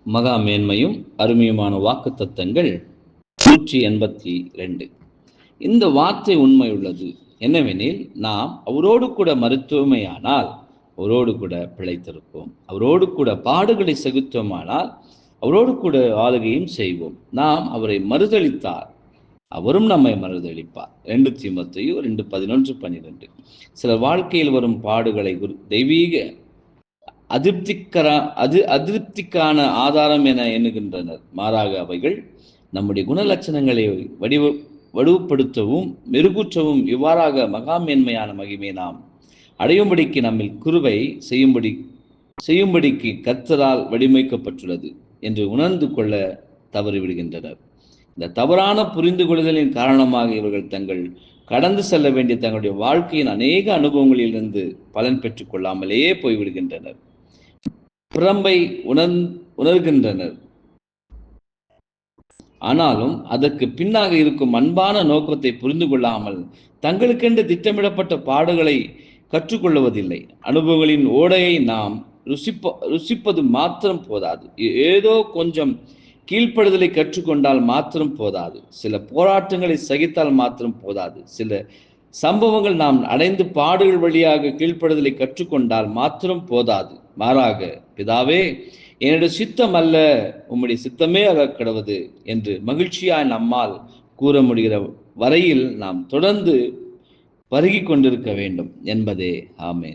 மகா மேன்மையும் அருமையுமான வாக்குத்தத்தங்கள் 182. இந்த வார்த்தை உண்மை உள்ளது. என்னவெனில், நாம் அவரோடு கூட மருத்துவமையானால் அவரோடு கூட பிழைத்திருப்போம். அவரோடு கூட பாடுகளை சகித்தோமானால் அவரோடு கூட ஆளுகையும் செய்வோம். நாம் அவரை மறுதளித்தார் அவரும் நம்மை மறுதளிப்பார். 2 தீமோத்தேயு 2:11-12. சிலர் வாழ்க்கையில் வரும் பாடுகளை தெய்வீக அதிருப்திக்கான ஆதாரம் என எண்ணுகின்றனர். மாறாக அவைகள் நம்முடைய குணலட்சணங்களை வலுப்படுத்தவும் மெருகூற்றவும் இவ்வாறாக மகாமேன்மையான மகிமை நாம் அடையும்படிக்கு நம்மில் கிருபை செய்யும்படிக்கு கர்த்தரால் வடிவமைக்கப்பட்டுள்ளது என்று உணர்ந்து கொள்ள தவறிவிடுகின்றனர். இந்த தவறான புரிந்து கொள்ளுதலின் காரணமாக இவர்கள் தங்கள் கடந்து செல்ல வேண்டிய தங்களுடைய வாழ்க்கையின் அநேக அனுபவங்களிலிருந்து பலன் பெற்றுக் கொள்ளாமலேயே போய்விடுகின்றனர். புறம்பை உணர்கின்றனர். ஆனாலும் அதற்கு பின்னாக இருக்கும் அன்பான நோக்கத்தை புரிந்து கொள்ளாமல் தங்களுக்கென்று திட்டமிடப்பட்ட பாடுகளை கற்றுக்கொள்வதில்லை. அனுபவங்களின் ஓடையை நாம் ருசிப்பது மாத்திரம் போதாது. ஏதோ கொஞ்சம் கீழ்ப்படுதலை கற்றுக்கொண்டால் மாத்திரம் போதாது. சில போராட்டங்களை சகித்தால் மாத்திரம் போதாது. சில சம்பவங்கள் நாம் அடைந்து பாடுகள் வழியாக கீழ்ப்படுதலை கற்றுக்கொண்டால் மாத்திரம் போதாது. மாறாக, பிதாவே, என்னுடைய சித்தம் அல்ல, உம்முடைய சித்தமே கடவது என்று மகிழ்ச்சியாய் நம்மால் கூற முடிகிற வரையில் நாம் தொடர்ந்து பருகி கொண்டிருக்க வேண்டும் என்பதே. ஆமென்.